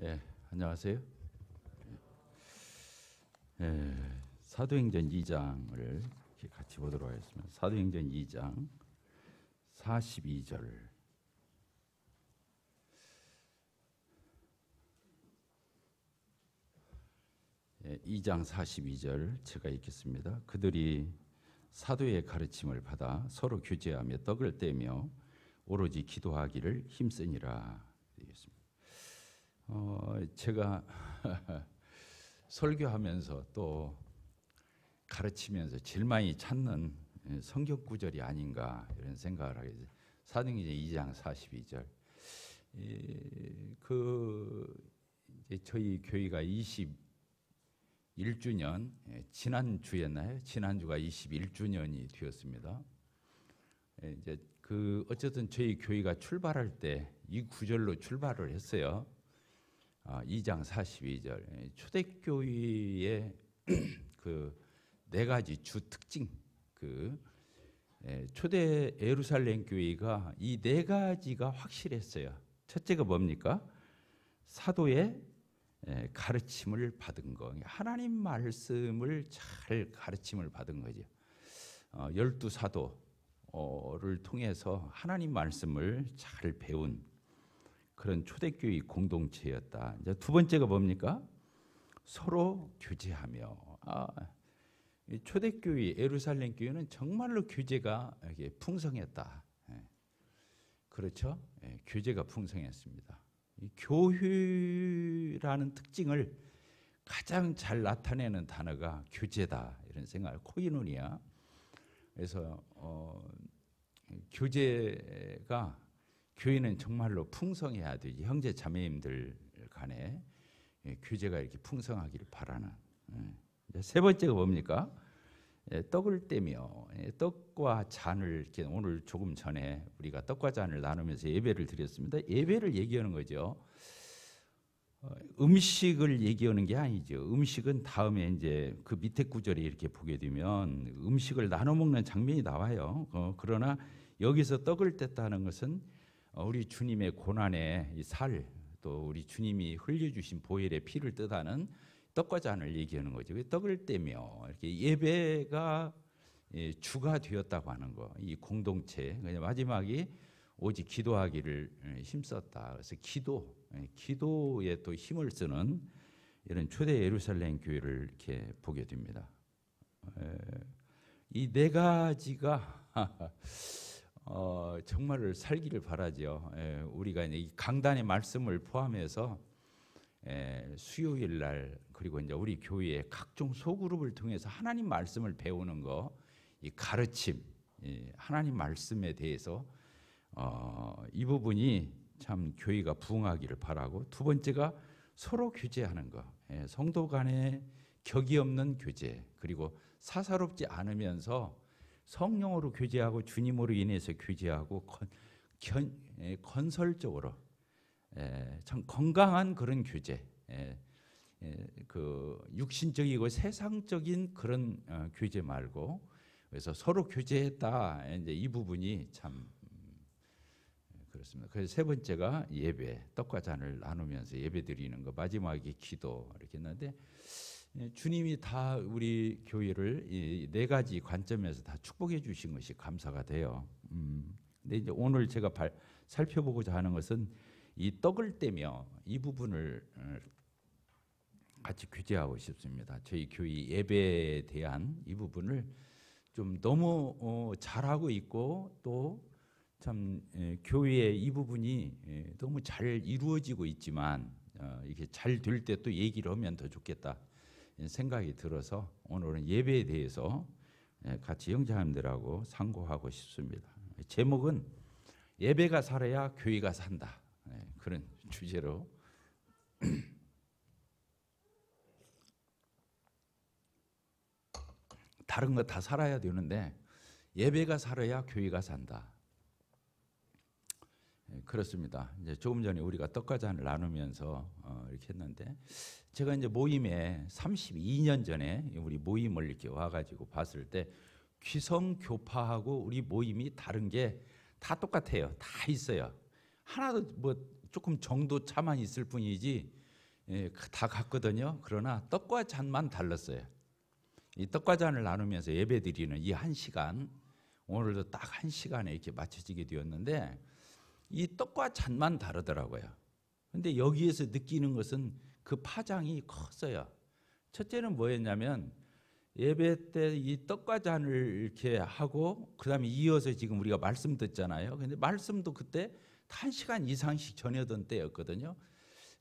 예, 안녕하세요. 사도행전 2장을 같이 보도록 하겠습니다. 사도행전 2장 42절. 2장 42절 제가 읽겠습니다. 그들이 사도의 가르침을 받아 서로 교제하며 떡을 떼며 오로지 기도하기를 힘쓰니라. 되겠습니다. 제가 설교하면서 또 가르치면서 제일 많이 찾는 성경 구절이 아닌가 이런 생각을 하게 돼요. 사도행전 2장 42절. 이제 저희 교회가 21주년, 지난주였나요? 지난주가 21주년이 되었습니다. 이제 어쨌든 저희 교회가 출발할 때 이 구절로 출발을 했어요. 2장 42절. 초대교회의 그 네 가지 주 특징, 초대 예루살렘 교회가 이 네 가지가 확실했어요. 첫째가 뭡니까? 사도의 가르침을 받은 거. 하나님 말씀을 잘 가르침을 받은 거죠. 12사도를 통해서 하나님 말씀을 잘 배운 그런 초대교회 공동체였다. 이제 두 번째가 뭡니까? 서로 교제하며. 초대교회 예루살렘 교회는 정말로 교제가 풍성했다. 그렇죠? 교제가 풍성했습니다. 이 교회라는 특징을 가장 잘 나타내는 단어가 교제다 이런 생각을 코이노니아. 그래서 교회는 정말로 풍성해야 되지. 형제 자매님들 간에 교제가 이렇게 풍성하기를 바라는. 세 번째가 뭡니까? 떡을 떼며 떡과 잔을 이렇게 오늘 조금 전에 우리가 떡과 잔을 나누면서 예배를 드렸습니다. 예배를 얘기하는 거죠. 음식을 얘기하는 게 아니죠. 음식은 다음에 이제 그 밑에 구절에 이렇게 보게 되면 음식을 나눠 먹는 장면이 나와요. 그러나 여기서 떡을 뗐다는 것은 우리 주님의 고난의 이 살, 또 우리 주님이 흘려주신 보혈의 피를 뜻하는 떡과 잔을 얘기하는 거죠. 떡을 떼며 이렇게 예배가 주가 되었다고 하는 거. 이 공동체 마지막이 오직 기도하기를 힘썼다. 그래서 기도에 또 힘을 쓰는 이런 초대 예루살렘 교회를 이렇게 보게 됩니다. 이 네 가지가 정말 살기를 바라죠. 우리가 이 강단의 말씀을 포함해서 수요일 날 그리고 이제 우리 교회의 각종 소그룹을 통해서 하나님 말씀을 배우는 거, 이 가르침, 하나님 말씀에 대해서 이 부분이 참 교회가 부흥하기를 바라고, 두 번째가 서로 교제하는 거, 성도 간의 격이 없는 교제, 그리고 사사롭지 않으면서 성령으로 교제하고 주님으로 인해서 교제하고 건설적으로 참 건강한 그런 교제, 그 육신적이고 세상적인 그런 교제 말고, 그래서 서로 교제했다. 이제 이 부분이 참 그렇습니다. 그래서 세 번째가 예배, 떡과 잔을 나누면서 예배 드리는 거, 마지막이 기도 이렇게 했는데, 주님이 다 우리 교회를 이 네 가지 관점에서 다 축복해 주신 것이 감사가 돼요. 근데 이제 오늘 제가 살펴보고자 하는 것은 이 떡을 떼며 이 부분을 같이 교제하고 싶습니다. 저희 교회 예배에 대한 이 부분을 좀 너무 잘하고 있고, 또 참 교회의 이 부분이 너무 잘 이루어지고 있지만 이게 잘 될 때 또 얘기를 하면 더 좋겠다 생각이 들어서 오늘은 예배에 대해서 같이 형제님들하고 상고하고 싶습니다. 제목은 예배가 살아야 교회가 산다. 그런 주제로 다른 거 다 살아야 되는데 예배가 살아야 교회가 산다. 그렇습니다. 이제 조금 전에 우리가 떡과 잔을 나누면서 이렇게 했는데, 제가 이제 모임에 32년 전에 우리 모임을 이렇게 와가지고 봤을 때 귀성교파하고 우리 모임이 다른 게 다 똑같아요. 다 있어요. 하나도 뭐 조금 정도 차만 있을 뿐이지 다 갔거든요. 그러나 떡과 잔만 달랐어요. 이 떡과 잔을 나누면서 예배드리는 이 1시간, 오늘도 딱 1시간에 이렇게 맞춰지게 되었는데 이 떡과 잔만 다르더라고요. 근데 여기에서 느끼는 것은 그 파장이 컸어요. 첫째는 뭐였냐면 예배 때 이 떡과 잔을 이렇게 하고 그다음에 이어서 지금 우리가 말씀 듣잖아요. 근데 말씀도 그때 1시간 이상씩 전해던 때였거든요.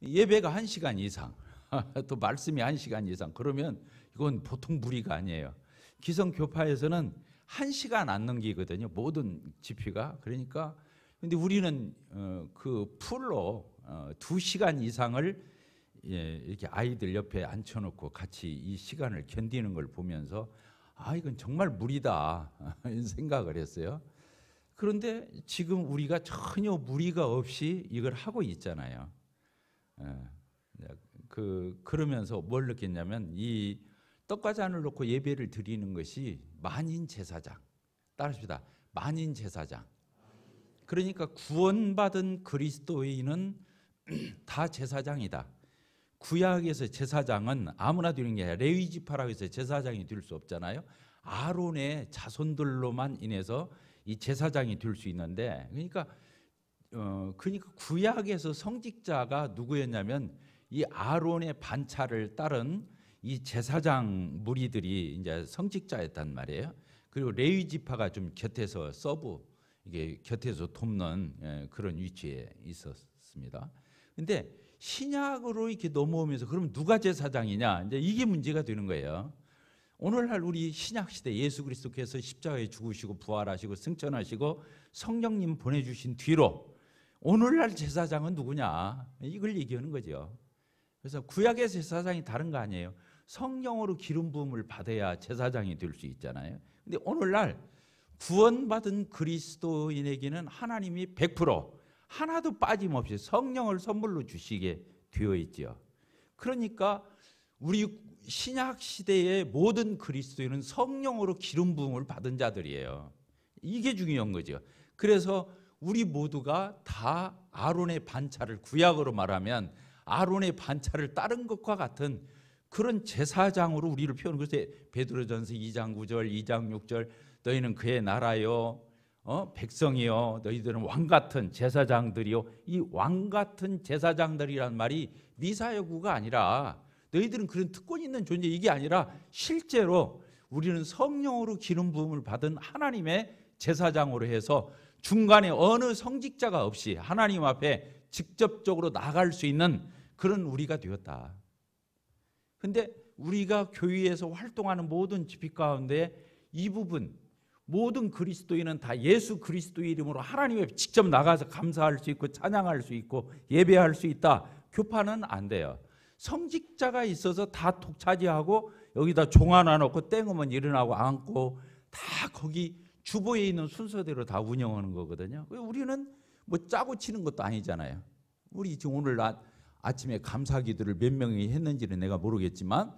예배가 1시간 이상, 또 말씀이 1시간 이상. 그러면 이건 보통 무리가 아니에요. 기성교파에서는 1시간 안 넘기거든요. 모든 집회가. 그러니까 근데 우리는 그 풀로 2시간 이상을 이렇게 아이들 옆에 앉혀놓고 같이 이 시간을 견디는 걸 보면서 이건 정말 무리다 이런 생각을 했어요. 그런데 지금 우리가 전혀 무리가 없이 이걸 하고 있잖아요. 그러면서 뭘 느꼈냐면 이 떡과 잔을 놓고 예배를 드리는 것이 만인 제사장. 따라합시다. 만인 제사장. 그러니까 구원받은 그리스도인은 다 제사장이다. 구약에서 제사장은 아무나 되는 게 아니라 레위 지파라고 해서 제사장이 될 수 없잖아요. 아론의 자손들로만 인해서 이 제사장이 될 수 있는데 그러니까 구약에서 성직자가 누구였냐면 이 아론의 반차를 따른 이 제사장 무리들이 이제 성직자였단 말이에요. 그리고 레위 지파가 좀 곁에서 서브 이게 곁에서 돕는 그런 위치에 있었습니다. 근데 신약으로 이렇게 넘어오면서 그럼 누가 제사장이냐? 이제 이게 문제가 되는 거예요. 오늘날 우리 신약 시대 예수 그리스도께서 십자가에 죽으시고 부활하시고 승천하시고 성령님 보내주신 뒤로 오늘날 제사장은 누구냐? 이걸 얘기하는 거죠. 그래서 구약의 제사장이 다른 거 아니에요. 성령으로 기름 부음을 받아야 제사장이 될 수 있잖아요. 근데 오늘날 구원받은 그리스도인에게는 하나님이 100% 하나도 빠짐없이 성령을 선물로 주시게 되어 있죠. 그러니까 우리 신약 시대의 모든 그리스도인은 성령으로 기름 부음을 받은 자들이에요. 이게 중요한 거죠. 그래서 우리 모두가 다 아론의 반차를 구약으로 말하면 아론의 반차를 따른 것과 같은 그런 제사장으로 우리를 표현하는 것이 베드로전서 2장 9절, 2장 6절 너희는 그의 나라요 백성이요 너희들은 왕같은 제사장들이요. 이 왕같은 제사장들이란 말이 미사여구가 아니라 너희들은 그런 특권 있는 존재 이게 아니라 실제로 우리는 성령으로 기름 부음을 받은 하나님의 제사장으로 해서 중간에 어느 성직자가 없이 하나님 앞에 직접적으로 나갈 수 있는 그런 우리가 되었다. 근데 우리가 교회에서 활동하는 모든 집회 가운데 이 부분 모든 그리스도인은 다 예수 그리스도의 이름으로 하나님 앞에 직접 나가서 감사할 수 있고 찬양할 수 있고 예배할 수 있다. 교파는 안 돼요. 성직자가 있어서 다 독차지하고 여기다 종 하나 놓고 땡으면 일어나고 앉고 다 거기 주보에 있는 순서대로 다 운영하는 거거든요. 우리는 뭐 짜고 치는 것도 아니잖아요. 우리 지금 오늘 아침에 감사 기도를 몇 명이 했는지는 내가 모르겠지만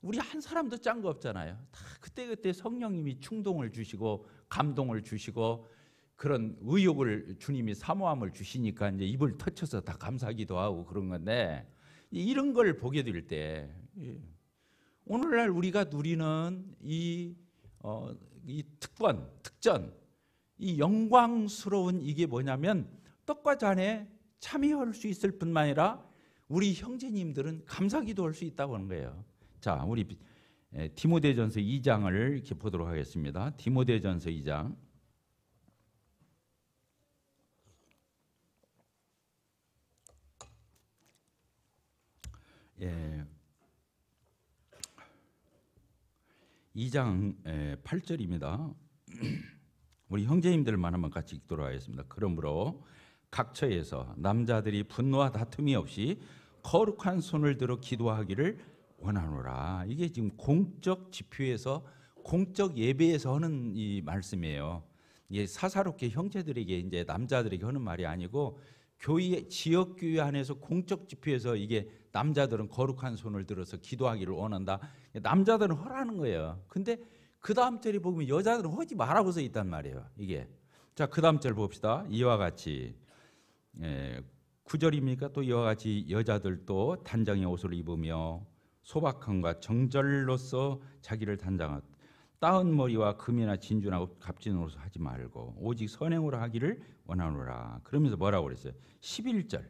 우리 한 사람도 짠 거 없잖아요. 다 그때그때 성령님이 충동을 주시고 감동을 주시고 그런 의욕을 주님이 사모함을 주시니까 이제 입을 터쳐서 다 감사기도 하고 그런 건데 이런 걸 보게 될 때 오늘날 우리가 누리는 이 특권, 특전, 이 영광스러운 이게 뭐냐면 떡과 잔에 참여할 수 있을 뿐만 아니라 우리 형제님들은 감사기도 할 수 있다고 하는 거예요. 자, 우리 디모데전서 2장을 이렇게 보도록 하겠습니다. 디모데전서 2장. 예. 2장 8절입니다. 우리 형제님들만 한번 같이 읽도록 하겠습니다. 그러므로 각 처에서 남자들이 분노와 다툼이 없이 거룩한 손을 들어 기도하기를 원하노라. 이게 지금 공적 집회에서 공적 예배에서 하는 이 말씀이에요. 이게 사사롭게 형제들에게 이제 남자들에게 하는 말이 아니고 교회 지역 교회 안에서 공적 집회에서 이게 남자들은 거룩한 손을 들어서 기도하기를 원한다. 남자들은 하라는 거예요. 근데 그 다음 절에 보면 여자들은 하지 말라고 써 있단 말이에요. 이게 자, 그 다음 절 봅시다. 이와 같이 구절입니까? 또 이와 같이 여자들도 단장의 옷을 입으며 소박함과 정절로서 자기를 단장하고 따은 머리와 금이나 진주나 값진 옷을 하지 말고 오직 선행으로 하기를 원하노라. 그러면서 뭐라고 그랬어요? 11절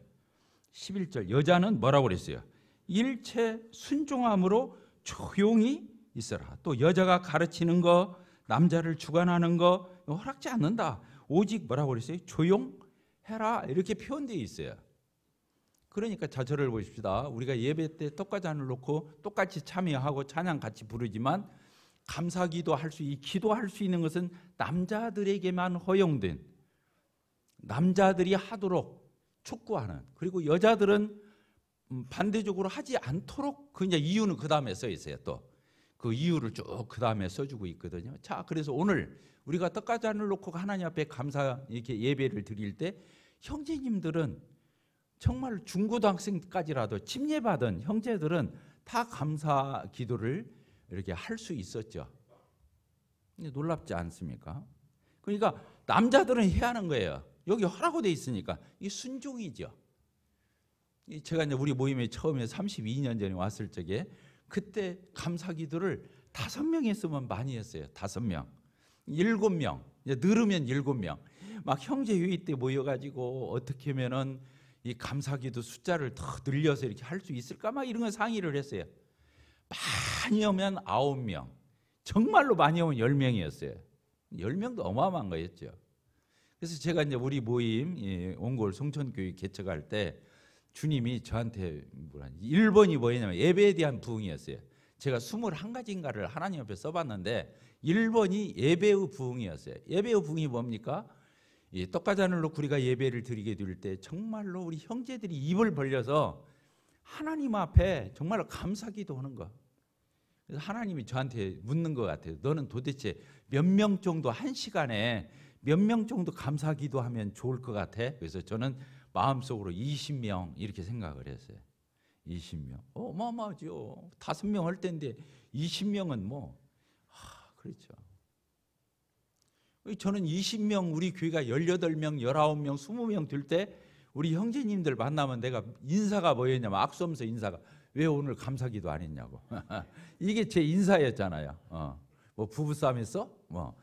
여자는 뭐라고 그랬어요? 일체 순종함으로 조용히 있어라. 또 여자가 가르치는 거, 남자를 주관하는 거 허락지 않는다. 오직 뭐라고 그랬어요? 조용해라. 이렇게 표현되어 있어요. 그러니까 자절을 보십시다. 우리가 예배 때 떡과잔을 놓고 똑같이 참여하고 찬양 같이 부르지만 감사기도 할 수, 기도할 수 있는 것은 남자들에게만 허용된, 남자들이 하도록 촉구하는, 그리고 여자들은 반대적으로 하지 않도록 그 이제 이유는 그 다음에 써 있어요. 또 그 이유를 쭉 그 다음에 써주고 있거든요. 자, 그래서 오늘 우리가 떡과잔을 놓고 하나님 앞에 감사 이렇게 예배를 드릴 때 형제님들은 정말 중고등학생까지라도 침례받은 형제들은 다 감사 기도를 이렇게 할 수 있었죠. 놀랍지 않습니까? 그러니까 남자들은 해야 하는 거예요. 여기 하라고 돼 있으니까 이 순종이죠. 제가 이제 우리 모임에 처음에 32년 전에 왔을 적에 그때 감사 기도를 5명 했으면 많이 했어요. 5명, 7명, 이제 늘으면 7명. 막 형제 회의 때 모여가지고 어떻게 하면은 이 감사기도 숫자를 더 늘려서 이렇게 할 수 있을까 막 이런 거 상의를 했어요. 많이 오면 9명, 정말로 많이 오면 10명이었어요. 10명도 어마어마한 거였죠. 그래서 제가 이제 우리 모임 온골 송천교회 개척할 때 주님이 저한테 1번이 뭐였냐면 예배에 대한 부흥이었어요. 제가 21가지인가를 하나님 앞에 써봤는데 1번이 예배의 부흥이었어요. 예배의 부흥이 뭡니까? 이 떡과잔을 놓고 우리가 예배를 드리게 될 때 정말로 우리 형제들이 입을 벌려서 하나님 앞에 정말로 감사기도 하는 거. 그래서 하나님이 저한테 묻는 것 같아요. 너는 도대체 몇 명 정도 한 시간에 몇 명 정도 감사기도 하면 좋을 것 같아? 그래서 저는 마음속으로 20명 이렇게 생각을 했어요. 20명. 어마어마하죠. 5명 할 때인데 20명은 뭐 그렇죠. 저는 20명, 우리 교회가 18명, 19명, 20명 될 때 우리 형제님들 만나면 내가 인사가 뭐였냐면 악수하면서 인사가 왜 오늘 감사기도 안 했냐고. 이게 제 인사였잖아요. 뭐 부부싸움 했어? 뭐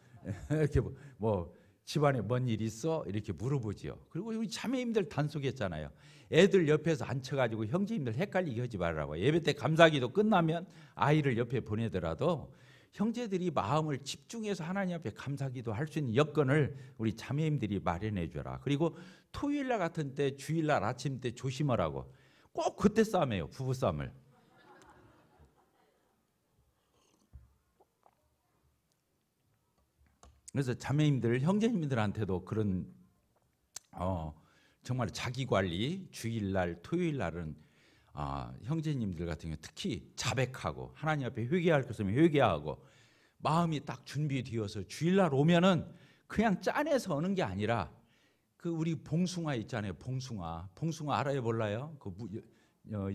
이렇게 뭐 집안에 뭔 일 있어? 이렇게 물어보지요. 그리고 우리 자매님들 단속했잖아요. 애들 옆에서 앉혀가지고 형제님들 헷갈리게 하지 말라고. 예배 때 감사기도 끝나면 아이를 옆에 보내더라도 형제들이 마음을 집중해서 하나님 앞에 감사기도 할 수 있는 여건을 우리 자매님들이 마련해 줘라. 그리고 토요일날 같은 때, 주일날 아침 때 조심하라고. 꼭 그때 싸움해요. 부부싸움을. 그래서 자매님들, 형제님들한테도 그런 정말 자기관리, 주일날, 토요일날은 형제님들 같은 경우 특히 자백하고 하나님 앞에 회개할 것이면 회개하고 마음이 딱 준비되어서 주일날 오면은 그냥 짠해서 오는 게 아니라 그 우리 봉숭아 있잖아요. 봉숭아 알아요 몰라요? 그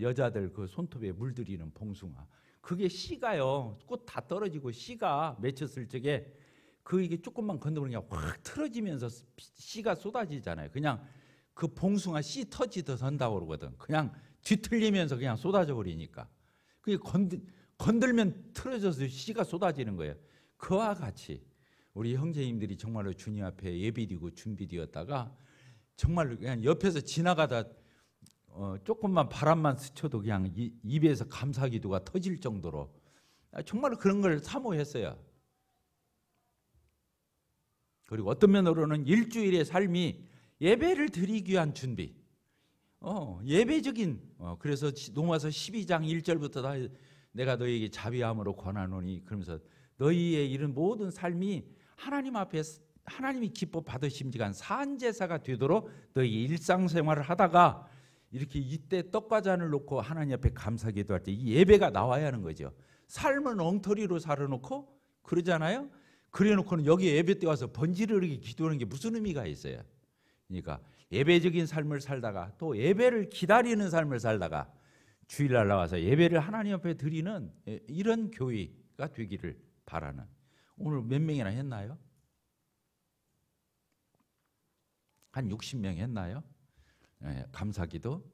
여자들 그 손톱에 물들이는 봉숭아. 그게 씨가요. 꽃 다 떨어지고 씨가 맺혔을 적에 그 이게 조금만 건드리면 그냥 확 틀어지면서 씨가 쏟아지잖아요. 그냥 그 봉숭아 씨 터지듯 한다고 그러거든. 그냥 뒤틀리면서 그냥 쏟아져 버리니까. 그게 건들면 틀어져서 씨가 쏟아지는 거예요. 그와 같이 우리 형제님들이 정말로 주님 앞에 예비되고 준비되었다가 정말로 그냥 옆에서 지나가다 조금만 바람만 스쳐도 그냥 입에서 감사기도가 터질 정도로 정말로 그런 걸 사모했어요. 그리고 어떤 면으로는 일주일의 삶이 예배를 드리기 위한 준비. 예배적인 그래서 로마서 12장 1절부터 다 내가 너희에게 자비함으로 권하노니 그러면서 너희의 이런 모든 삶이 하나님 앞에 하나님이 기뻐 받으심직한 산제사가 되도록 너희 일상생활을 하다가 이렇게 이때 떡과잔을 놓고 하나님 앞에 감사기도할 때 이 예배가 나와야 하는 거죠. 삶을 엉터리로 살아놓고 그러잖아요. 그래놓고는 여기 예배 때 와서 번지르르게 기도하는 게 무슨 의미가 있어요. 그러니까 예배적인 삶을 살다가 또 예배를 기다리는 삶을 살다가 주일날 나와서 예배를 하나님 앞에 드리는 이런 교회가 되기를 바라는. 오늘 몇 명이나 했나요? 한 60명 했나요? 감사기도.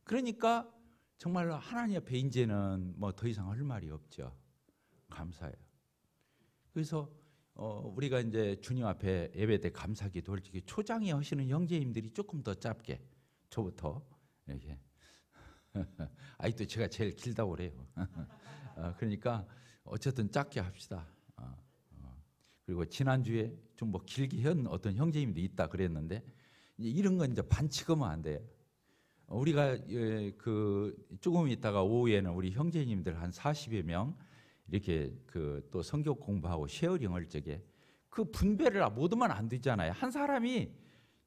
그러니까 정말로 하나님 앞에 이제는 뭐 더 이상 할 말이 없죠. 감사해요. 그래서 우리가 이제 주님 앞에 예배 때 감사기도 솔직히 초장에 하시는 형제님들이 조금 더 짧게 저부터 이렇게 아직도 제가 제일 길다고 그래요. 그러니까 어쨌든 짧게 합시다. 그리고 지난주에 좀 뭐 길게 한 어떤 형제님도 있다 그랬는데 이런 건 이제 반칙하면 안 돼요. 우리가 그 조금 있다가 오후에는 우리 형제님들 한 40여 명 이렇게 그 또 성경 공부하고 쉐어링 할 적에 그 분배를 못 하면 안 되잖아요. 한 사람이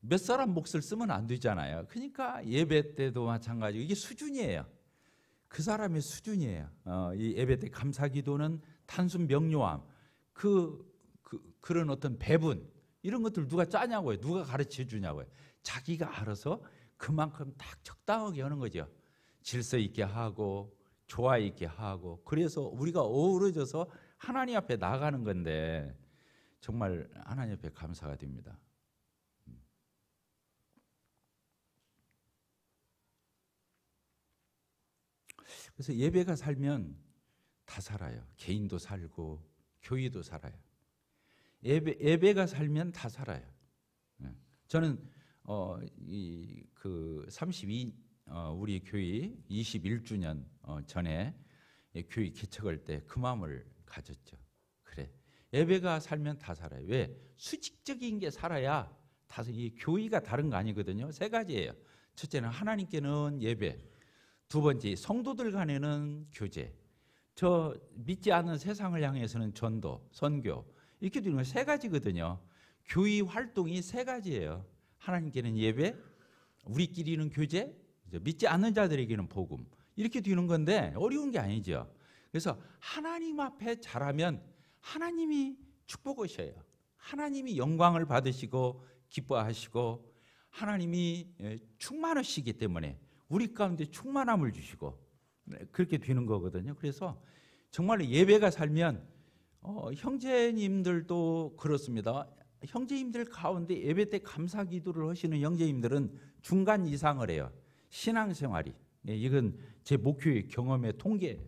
몇 사람 몫을 쓰면 안 되잖아요. 그러니까 예배 때도 마찬가지고 이게 수준이에요. 그 사람의 수준이에요. 이 예배 때 감사기도는 단순 명료함, 그런 어떤 배분 이런 것들 누가 짜냐고요. 누가 가르쳐 주냐고요. 자기가 알아서 그만큼 딱 적당하게 하는 거죠. 질서 있게 하고 조화 있게 하고 그래서 우리가 어우러져서 하나님 앞에 나가는 건데 정말 하나님 앞에 감사가 됩니다. 그래서 예배가 살면 다 살아요. 개인도 살고 교회도 살아요. 예배가 살면 다 살아요. 저는 우리 교회 21주년 전에 교회 개척할 때 그 마음을 가졌죠. 그래, 예배가 살면 다 살아요. 왜? 수직적인 게 살아야 이 교회가 다른 거 아니거든요. 세 가지예요. 첫째는 하나님께는 예배, 두 번째 성도들 간에는 교제, 저 믿지 않는 세상을 향해서는 전도, 선교 이렇게 되는 거 세 가지거든요. 교회 활동이 세 가지예요. 하나님께는 예배, 우리끼리는 교제, 믿지 않는 자들에게는 복음 이렇게 되는 건데 어려운 게 아니죠. 그래서 하나님 앞에 잘하면 하나님이 축복하셔요. 하나님이 영광을 받으시고 기뻐하시고 하나님이 충만하시기 때문에 우리 가운데 충만함을 주시고 그렇게 되는 거거든요. 그래서 정말로 예배가 살면 형제님들도 그렇습니다. 형제님들 가운데 예배 때 감사 기도를 하시는 형제님들은 중간 이상을 해요. 신앙생활이. 이건 제 목회의 경험의 통계예요.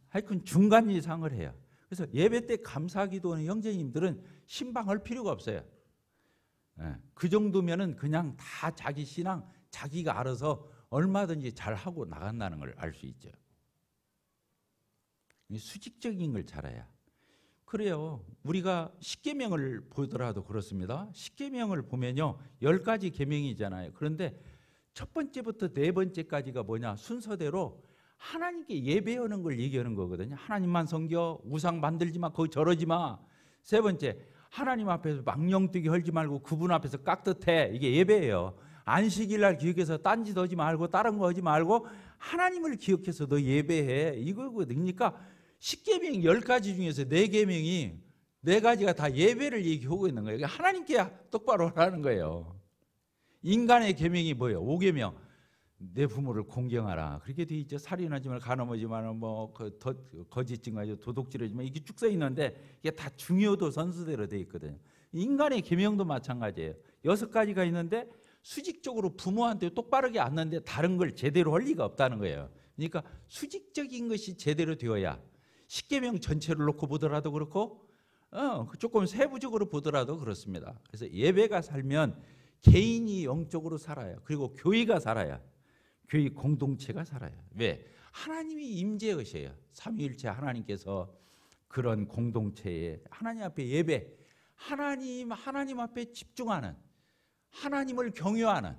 하여튼 중간 이상을 해요. 그래서 예배 때 감사 기도하는 형제님들은 신방할 필요가 없어요. 그 정도면은 그냥 다 자기 신앙 자기가 알아서 얼마든지 잘하고 나간다는 걸 알 수 있죠. 수직적인 걸 잘해야. 그래요. 우리가 십계명을 보더라도 그렇습니다. 십계명을 보면요 10가지 계명이잖아요. 그런데 첫 번째부터 네 번째까지가 뭐냐, 순서대로 하나님께 예배하는 걸 얘기하는 거거든요. 하나님만 섬겨, 우상 만들지 마, 거기 저러지 마. 세 번째, 하나님 앞에서 망령되게 헐지 말고 그분 앞에서 깍듯해. 이게 예배예요. 안식일 날 기억해서 딴짓 하지 말고 다른 거 하지 말고 하나님을 기억해서 너 예배해. 이거거든요. 그러니까 십계명 10가지 중에서 4계명이 4가지가 다 예배를 얘기하고 있는 거예요. 하나님께 똑바로 하라는 거예요. 인간의 계명이 뭐예요? 5계명. 내 부모를 공경하라. 그렇게 돼 있죠. 살인하지 말고 간음하지 말고 거짓 증거하지 도둑질하지 마. 이게 쭉 써 있는데 이게 다 중요도 선수대로 돼 있거든요. 인간의 계명도 마찬가지예요. 6가지가 있는데 수직적으로 부모한테 똑바르게 앉는데 다른 걸 제대로 할 리가 없다는 거예요. 그러니까 수직적인 것이 제대로 되어야 십계명 전체를 놓고 보더라도 그렇고 조금 세부적으로 보더라도 그렇습니다. 그래서 예배가 살면 개인이 영적으로 살아요. 그리고 교회가 살아요. 교회 공동체가 살아요. 왜? 하나님이 임재하셔요. 삼위일체 하나님께서 그런 공동체에 하나님 앞에 예배, 하나님 앞에 집중하는, 하나님을 경외하는,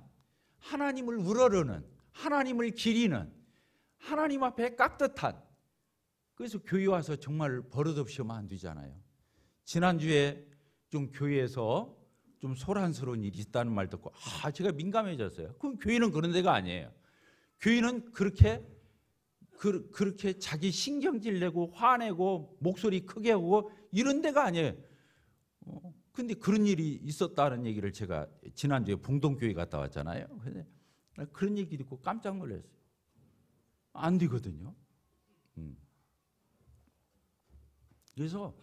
하나님을 우러르는, 하나님을 기리는, 하나님 앞에 깍듯한. 그래서 교회 와서 정말 버릇없이 하면 안 되잖아요. 지난주에 좀 교회에서 좀 소란스러운 일이 있다는 말 듣고 제가 민감해졌어요. 그럼 교회는 그런 데가 아니에요. 교회는 그렇게 자기 신경질 내고 화내고 목소리 크게 하고 이런 데가 아니에요. 근데 그런 일이 있었다는 얘기를 제가 지난주에 봉동교회 갔다 왔잖아요. 근데 그런 얘기 듣고 깜짝 놀랐어요. 안 되거든요. 그래서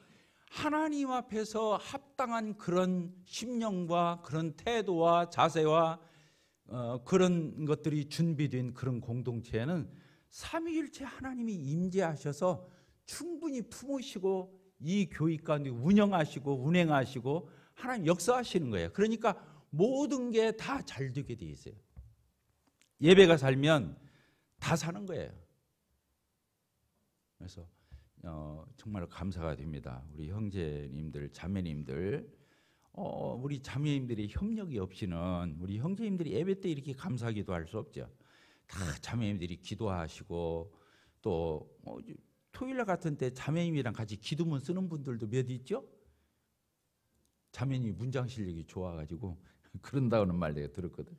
하나님 앞에서 합당한 그런 심령과 그런 태도와 자세와 그런 것들이 준비된 그런 공동체에는 삼위일체 하나님이 임재하셔서 충분히 품으시고 이 교회 가운데 운영하시고 운행하시고 하나님 역사하시는 거예요. 그러니까 모든 게 다 잘 되게 돼 있어요. 예배가 살면 다 사는 거예요. 그래서 정말 감사가 됩니다. 우리 형제님들, 자매님들, 우리 자매님들이 협력이 없이는 우리 형제님들이 예배 때 이렇게 감사기도 할 수 없죠. 다 자매님들이 기도하시고 또 토요일 같은 때 자매님이랑 같이 기도문 쓰는 분들도 몇 있죠? 자매님이 문장 실력이 좋아가지고 그런다는 말 내가 들었거든.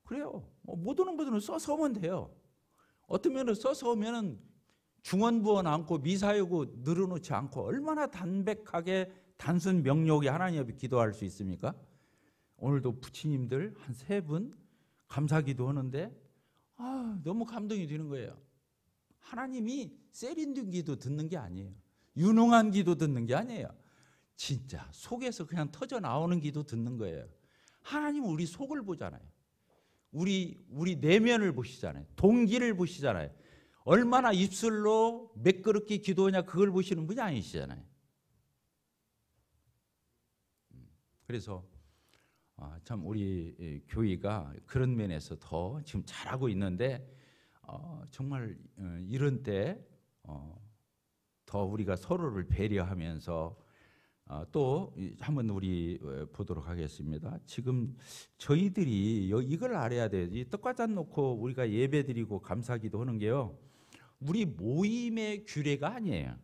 그래요. 못 오는 분들은 써서 오면 돼요. 어떤 면은 써서 오면은 중언부언 않고 미사여구 늘어놓지 않고 얼마나 담백하게 단순 명료하게 하나님 앞에 기도할 수 있습니까? 오늘도 부치님들 한 3분 감사기도 하는데 너무 감동이 되는 거예요. 하나님이 세련된 기도 듣는 게 아니에요. 유능한 기도 듣는 게 아니에요. 진짜 속에서 그냥 터져 나오는 기도 듣는 거예요. 하나님은 우리 속을 보잖아요. 우리 내면을 보시잖아요. 동기를 보시잖아요. 얼마나 입술로 매끄럽게 기도하냐 그걸 보시는 분이 아니시잖아요. 그래서 참 우리 교회가 그런 면에서 더 지금 잘하고 있는데 정말 이런 때 더 우리가 서로를 배려하면서 또 한번 우리 보도록 하겠습니다. 지금 저희들이 이걸 알아야 돼요. 이 떡과잔 놓고 우리가 예배드리고 감사기도 하는 게요. 우리 모임의 규례가 아니에요.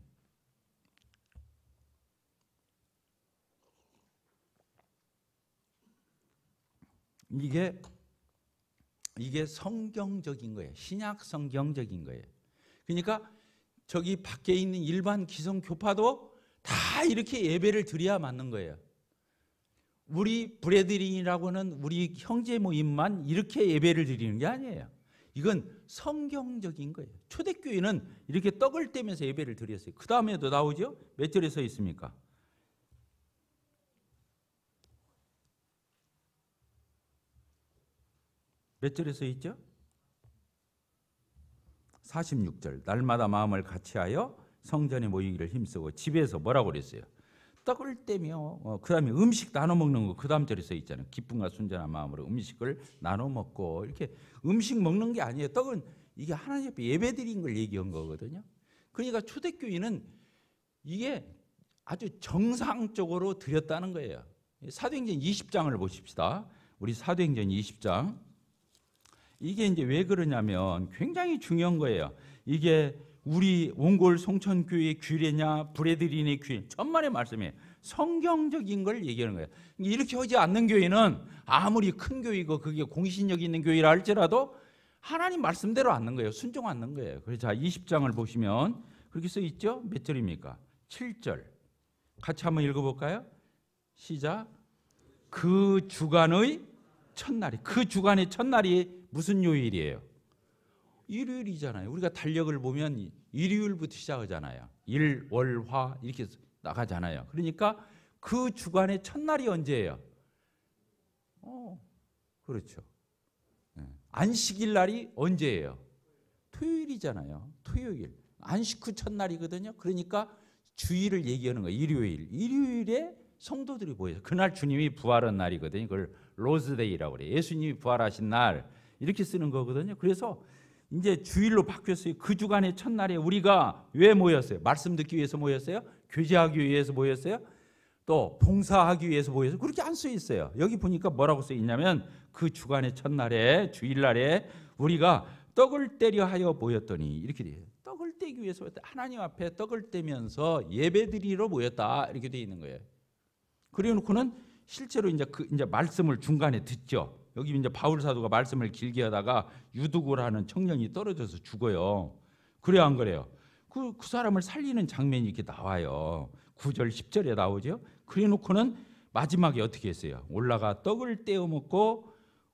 이게 성경적인 거예요. 신약 성경적인 거예요. 그러니까 저기 밖에 있는 일반 기성 교파도 다 이렇게 예배를 드려야 맞는 거예요. 우리 브레드린이라고는 우리 형제 모임만 이렇게 예배를 드리는 게 아니에요. 이건 성경적인 거예요. 초대교회는 이렇게 떡을 떼면서 예배를 드렸어요. 그 다음에도 나오죠? 몇 절에 서 있습니까? 몇 절에 서 있죠? 46절. 날마다 마음을 같이하여 성전에 모이기를 힘쓰고 집에서 뭐라고 그랬어요? 떡을 떼며 그 다음에 음식 나눠 먹는 거 그 다음 절에 서 있잖아요. 기쁨과 순전한 마음으로 음식을 나눠 먹고 이렇게 음식 먹는 게 아니에요. 떡은 이게 하나님 앞에 예배드린 걸 얘기한 거거든요. 그러니까 초대교회는 이게 아주 정상적으로 드렸다는 거예요. 사도행전 20장을 보십시다. 우리 사도행전 20장. 이게 이제 왜 그러냐면 굉장히 중요한 거예요. 이게 우리 옹골 송천교회의 규례냐 브레드린의 규례 천만의 말씀이에요. 성경적인 걸 얘기하는 거예요. 이렇게 하지 않는 교회는 아무리 큰 교회고 그게 공신력 있는 교회라 할지라도 하나님 말씀대로 않는 거예요. 순종 않는 거예요. 그래서 자 20장을 보시면 그렇게 써 있죠. 몇 절입니까? 7절. 같이 한번 읽어볼까요? 시작. 그 주간의 첫날이, 그 주간의 첫날이 무슨 요일이에요? 일요일이잖아요. 우리가 달력을 보면 일요일부터 시작하잖아요. 일, 월, 화 이렇게 나가잖아요. 그러니까 그 주간의 첫날이 언제예요? 그렇죠. 안식일 날이 언제예요? 토요일이잖아요. 토요일. 안식 후 첫날이거든요. 그러니까 주일을 얘기하는 거예요. 일요일. 일요일에 성도들이 모여서 그날 주님이 부활한 날이거든요. 그걸 로즈데이라고 그래요. 예수님이 부활하신 날 이렇게 쓰는 거거든요. 그래서 이제 주일로 바뀌었어요. 그 주간의 첫날에 우리가 왜 모였어요? 말씀 듣기 위해서 모였어요? 교제하기 위해서 모였어요? 또 봉사하기 위해서 모여서 그렇게 안 써 있어요. 여기 보니까 뭐라고 써 있냐면 그 주간의 첫날에 주일날에 우리가 떡을 떼려 하여 모였더니 이렇게 돼요. 떡을 떼기 위해서 하나님 앞에 떡을 떼면서 예배드리러 모였다 이렇게 돼 있는 거예요. 그래 놓고는 실제로 이제 이제 말씀을 중간에 듣죠. 여기 이제 바울 사도가 말씀을 길게 하다가 유두고라는 청년이 떨어져서 죽어요. 그래요, 안 그래요? 그 사람을 살리는 장면이 이렇게 나와요. 9절, 10절에 나오죠. 그래 놓고는 마지막에 어떻게 했어요? 올라가 떡을 떼어 먹고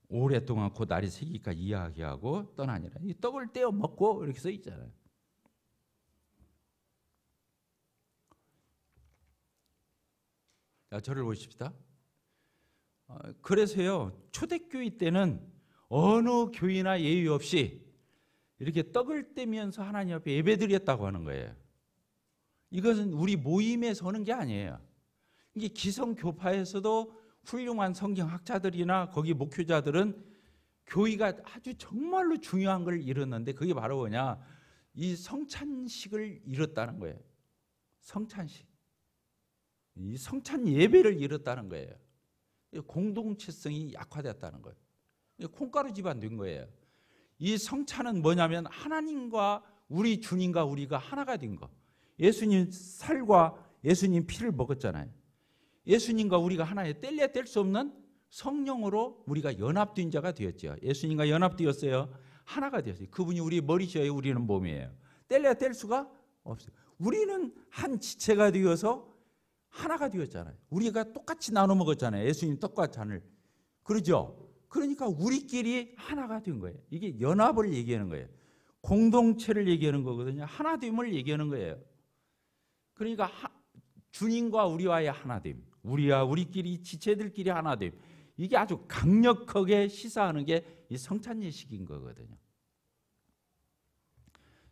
오랫동안 그 날이 새기까지 이야기하고 떠나니라. 이 떡을 떼어 먹고 이렇게 써 있잖아요. 자, 저를 보십시다. 그래서요, 초대교회 때는 어느 교회나 예의 없이 이렇게 떡을 떼면서 하나님 앞에 예배드렸다고 하는 거예요. 이것은 우리 모임에 서는 게 아니에요. 이게 기성교파에서도 훌륭한 성경학자들이나 거기 목회자들은 교회가 아주 정말로 중요한 걸 잃었는데, 그게 바로 뭐냐, 이 성찬식을 잃었다는 거예요. 성찬식, 이 성찬 예배를 잃었다는 거예요. 공동체성이 약화됐다는 거예요. 콩가루 집안 된 거예요. 이 성찬은 뭐냐면 하나님과 우리 주님과 우리가 하나가 된 거. 예수님 살과 예수님 피를 먹었잖아요. 예수님과 우리가 하나에 뗄래야 뗄 수 없는 성령으로 우리가 연합된 자가 되었죠. 예수님과 연합되었어요. 하나가 되었어요. 그분이 우리 머리셔요. 우리는 몸이에요. 뗄래야 뗄 수가 없어요. 우리는 한 지체가 되어서 하나가 되었잖아요. 우리가 똑같이 나눠 먹었잖아요. 예수님 떡과 잔을. 그러죠? 그러니까 우리끼리 하나가 된 거예요. 이게 연합을 얘기하는 거예요. 공동체를 얘기하는 거거든요. 하나됨을 얘기하는 거예요. 그러니까 주님과 우리와의 하나됨, 우리와 우리끼리 지체들끼리 하나됨, 이게 아주 강력하게 시사하는 게 이 성찬 예식인 거거든요.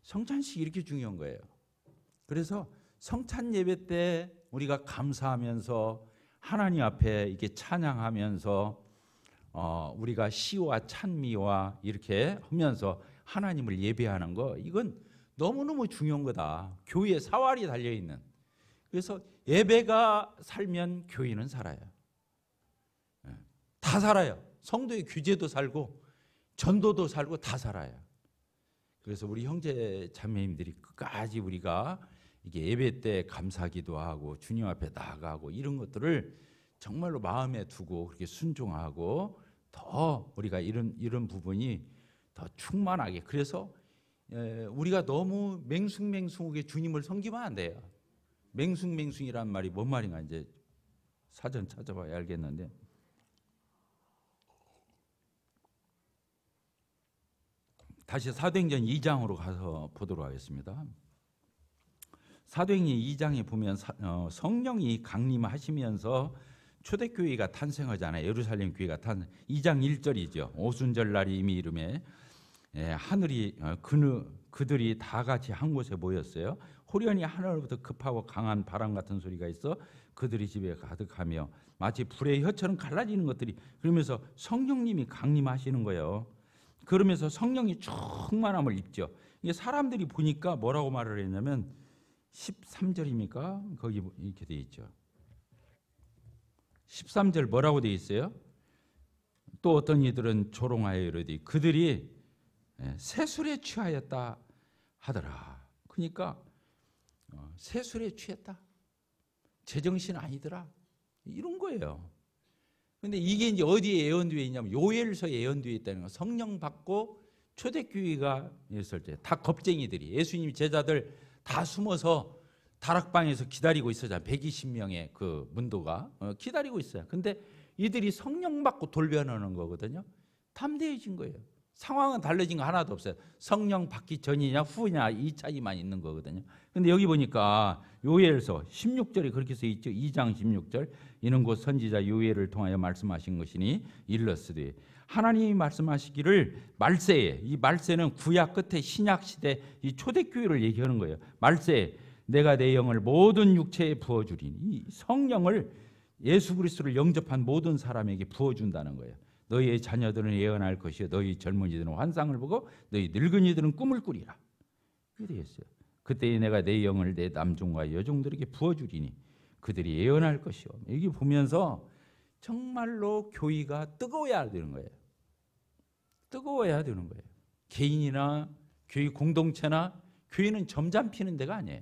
성찬식이 이렇게 중요한 거예요. 그래서 성찬 예배 때 우리가 감사하면서 하나님 앞에 이렇게 찬양하면서 우리가 시와 찬미와 이렇게 하면서 하나님을 예배하는 거, 이건 너무너무 중요한 거다. 교회에 사활이 달려있는. 그래서 예배가 살면 교회는 살아요. 다 살아요. 성도의 규제도 살고 전도도 살고 다 살아요. 그래서 우리 형제 자매님들이 끝까지 우리가 이게 예배 때 감사기도 하고 주님 앞에 나아가고 이런 것들을 정말로 마음에 두고 그렇게 순종하고 더 우리가 이런 부분이 더 충만하게, 그래서 우리가 너무 맹숭맹숭하게 주님을 섬기면 안 돼요. 맹숭맹숭이란 말이 뭔 말인가 이제 사전 찾아봐야 알겠는데, 다시 사도행전 2장으로 가서 보도록 하겠습니다. 사도행전 2장에 보면 성령이 강림하시면서 초대교회가 탄생하잖아요. 예루살렘 교회가 2장 1절이죠. 오순절 날이 이미 이름에 하늘이 그들이 다 같이 한 곳에 모였어요. 호련히 하늘로부터 급하고 강한 바람 같은 소리가 있어 그들이 집에 가득하며 마치 불의 혀처럼 갈라지는 것들이, 그러면서 성령님이 강림하시는 거예요. 그러면서 성령이 충만함을 입죠. 이게 사람들이 보니까 뭐라고 말을 했냐면 13절입니까? 거기 이렇게 돼 있죠. 13절 뭐라고 돼 있어요? 또 어떤 이들은 조롱하여 이르되 그들이 세술에 취하였다 하더라. 그러니까 세술에 취했다, 제정신 아니더라, 이런 거예요. 근데 이게 이제 어디에 예언되어 있냐면 요엘서에 예언되어 있다는 거. 성령 받고 초대교회가 있을 때 다 겁쟁이들이, 예수님 제자들 다 숨어서 다락방에서 기다리고 있었잖아요. 120명의 그 문도가 기다리고 있어요. 근데 이들이 성령 받고 돌변하는 거거든요. 담대해진 거예요. 상황은 달라진 거 하나도 없어요. 성령 받기 전이냐 후냐 이 차이만 있는 거거든요. 근데 여기 보니까 요엘서 16절이 그렇게 써 있죠. 2장 16절. 이는 곧 선지자 요엘을 통하여 말씀하신 것이니 일러스되 하나님이 말씀하시기를 말세에, 이 말세는 구약 끝에 신약 시대 이 초대교회를 얘기하는 거예요. 말세에 내가 내 영을 모든 육체에 부어주리니, 이 성령을 예수 그리스도를 영접한 모든 사람에게 부어준다는 거예요. 너희의 자녀들은 예언할 것이요 너희 젊은이들은 환상을 보고 너희 늙은이들은 꿈을 꾸리라. 이렇게 되어 있어요. 그때 내가 내 영을 내 남종과 여종들에게 부어주리니 그들이 예언할 것이요. 여기 보면서 정말로 교회가 뜨거워야 되는 거예요. 뜨거워야 되는 거예요. 개인이나 교회 공동체나 교회는 점잠 피는 데가 아니에요.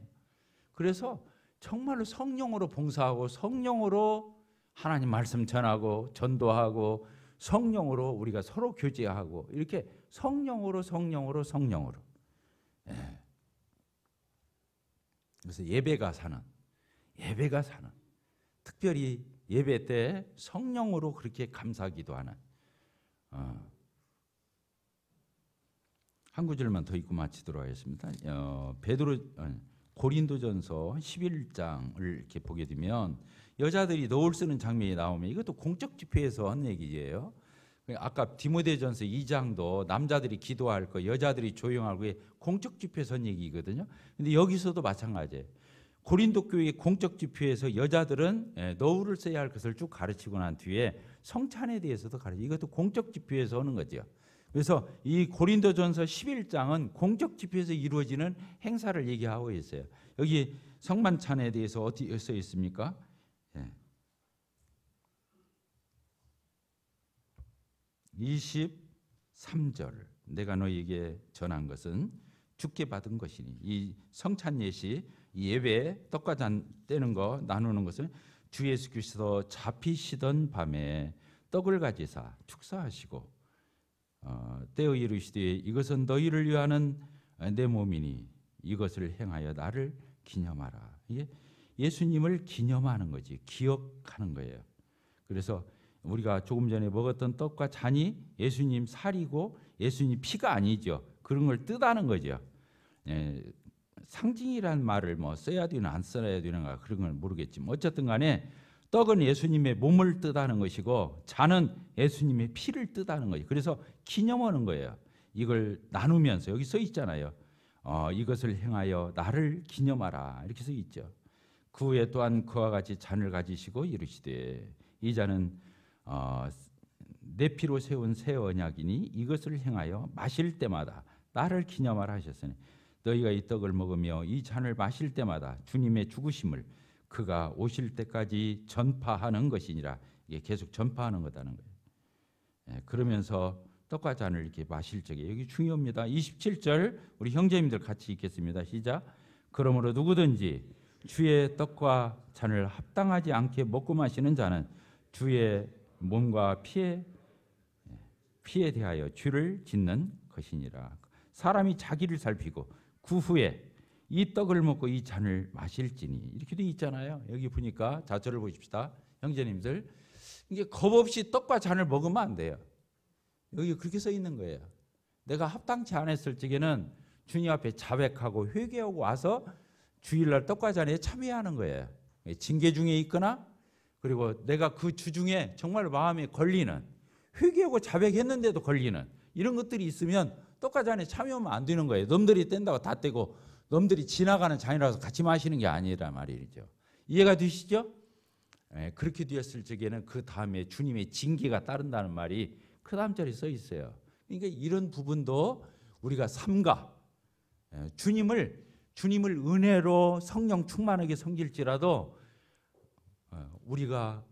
그래서 정말로 성령으로 봉사하고 성령으로 하나님 말씀 전하고 전도하고 성령으로 우리가 서로 교제하고 이렇게 성령으로. 예. 그래서 예배가 사는 특별히 예배 때 성령으로 그렇게 감사기도 하는 한 구절만 더 읽고 마치도록 하겠습니다. 고린도전서 11장을 이렇게 보게 되면 여자들이 너울 쓰는 장면이 나오면 이것도 공적 집회에서 한 얘기예요. 아까 디모데전서 2장도 남자들이 기도할 거, 여자들이 조용하고 공적 집회에서 한 얘기거든요. 근데 여기서도 마찬가지예요. 고린도 교회 공적 집회에서 여자들은 너울을 써야 할 것을 쭉 가르치고 난 뒤에 성찬에 대해서도 가르치고, 이것도 공적 집회에서 하는 거죠. 그래서 이 고린도전서 11장은 공적 집회에서 이루어지는 행사를 얘기하고 있어요. 여기 성만찬에 대해서 어디 써 있습니까? 23절 내가 너희에게 전한 것은 주께 받은 것이니, 이 성찬 예시, 이 예배 떡과 잔 떼는 거 나누는 것은 주 예수 그리스도 잡히시던 밤에 떡을 가지사 축사하시고 떼어 이르시되 이것은 너희를 위하는 내 몸이니 이것을 행하여 나를 기념하라. 이게 예수님을 기념하는 거지, 기억하는 거예요. 그래서 우리가 조금 전에 먹었던 떡과 잔이 예수님 살이고 예수님 피가 아니죠. 그런 걸 뜻하는 거죠. 상징이란 말을 뭐 써야 되나 안 써야 되는가 그런 건 모르겠지만 어쨌든 간에 떡은 예수님의 몸을 뜻하는 것이고 잔은 예수님의 피를 뜻하는 거예요. 그래서 기념하는 거예요. 이걸 나누면서 여기 써 있잖아요. 이것을 행하여 나를 기념하라 이렇게 써 있죠. 그 후에 또한 그와 같이 잔을 가지시고 이르시되 이 잔은 내 피로 세운 새 언약이니 이것을 행하여 마실 때마다 나를 기념하라 하셨으니 너희가 이 떡을 먹으며 이 잔을 마실 때마다 주님의 죽으심을 그가 오실 때까지 전파하는 것이니라. 이게 계속 전파하는 거다는 거예요. 그러면서 떡과 잔을 이렇게 마실 적에 여기 중요합니다. 27절 우리 형제님들 같이 읽겠습니다. 시작. 그러므로 누구든지 주의 떡과 잔을 합당하지 않게 먹고 마시는 자는 주의 몸과 피에 대하여 죄를 짓는 것이니라. 사람이 자기를 살피고 그 후에 이 떡을 먹고 이 잔을 마실지니 이렇게 돼 있잖아요. 여기 보니까 자절을 보십시다. 형제님들, 이게 겁 없이 떡과 잔을 먹으면 안 돼요. 여기 그렇게 써 있는 거예요. 내가 합당치 않았을 적에는 주님 앞에 자백하고 회개하고 와서 주일날 떡과 잔에 참여하는 거예요. 징계 중에 있거나 그리고 내가 그 주중에 정말 마음에 걸리는, 회개하고 자백했는데도 걸리는 이런 것들이 있으면 떡과 잔에 참여하면 안 되는 거예요. 놈들이 뗀다고 다 떼고 놈들이 지나가는 잔이라서 같이 마시는 게 아니라 말이죠. 이해가 되시죠? 그렇게 되었을 적에는 그 다음에 주님의 징계가 따른다는 말이 그 다음 절에 써 있어요. 그러니까 이런 부분도 우리가 삼가 주님을 은혜로 성령 충만하게 섬길지라도 우리가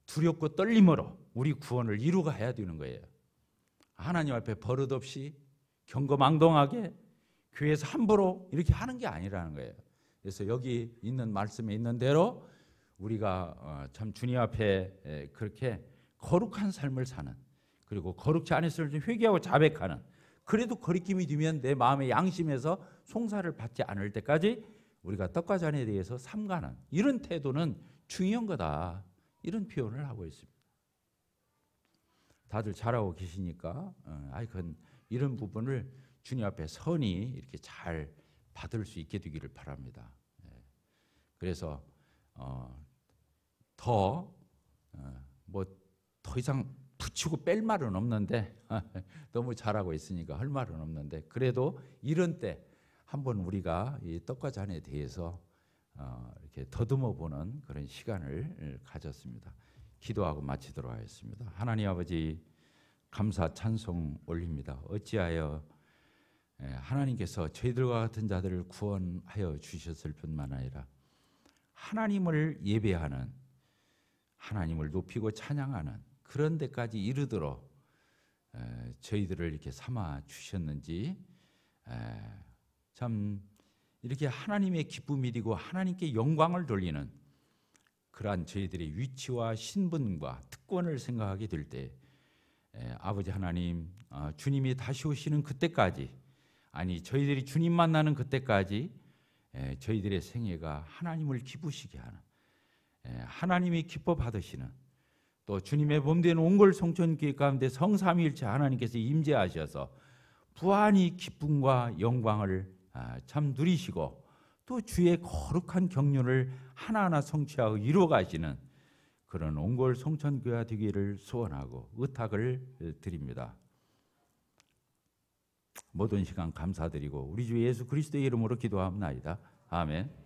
두렵고 떨림으로 우리 구원을 이루어가야 되는 거예요. 하나님 앞에 버릇없이 경거망동하게 교회에서 함부로 이렇게 하는 게 아니라는 거예요. 그래서 여기 있는 말씀에 있는 대로 우리가 참 주님 앞에 그렇게 거룩한 삶을 사는, 그리고 거룩지 않았을 때 회개하고 자백하는, 그래도 거리낌이 되면 내 마음의 양심에서 송사를 받지 않을 때까지 우리가 떡과 잔에 대해서 삼가는 이런 태도는 중요한 거다, 이런 표현을 하고 있습니다. 다들 잘하고 계시니까 이런 부분을 주님 앞에 선히 이렇게 잘 받을 수 있게 되기를 바랍니다. 그래서 더 이상 붙이고 뺄 말은 없는데 너무 잘하고 있으니까 할 말은 없는데, 그래도 이런 때 한번 우리가 이 떡과 잔에 대해서 이렇게 더듬어 보는 그런 시간을 가졌습니다. 기도하고 마치도록 하겠습니다. 하나님 아버지, 감사 찬송 올립니다. 어찌하여 하나님께서 저희들과 같은 자들을 구원하여 주셨을 뿐만 아니라 하나님을 예배하는, 하나님을 높이고 찬양하는 그런 데까지 이르도록 저희들을 이렇게 삼아 주셨는지, 참 이렇게 하나님의 기쁨이 되고 하나님께 영광을 돌리는 그러한 저희들의 위치와 신분과 특권을 생각하게 될 때, 아버지 하나님, 주님이 다시 오시는 그때까지, 아니 저희들이 주님 만나는 그때까지 저희들의 생애가 하나님을 기쁘시게 하는, 하나님이 기뻐 받으시는, 또 주님의 몸된 옹골 성천교회 가운데 성삼위일체 하나님께서 임재하셔서 부안히 기쁨과 영광을 참 누리시고 또 주의 거룩한 경륜을 하나하나 성취하고 이루어 가시는 그런 옹골 송천교회가 되기를 소원하고 의탁을 드립니다. 모든 시간 감사드리고 우리 주 예수 그리스도의 이름으로 기도합나이다. 아멘.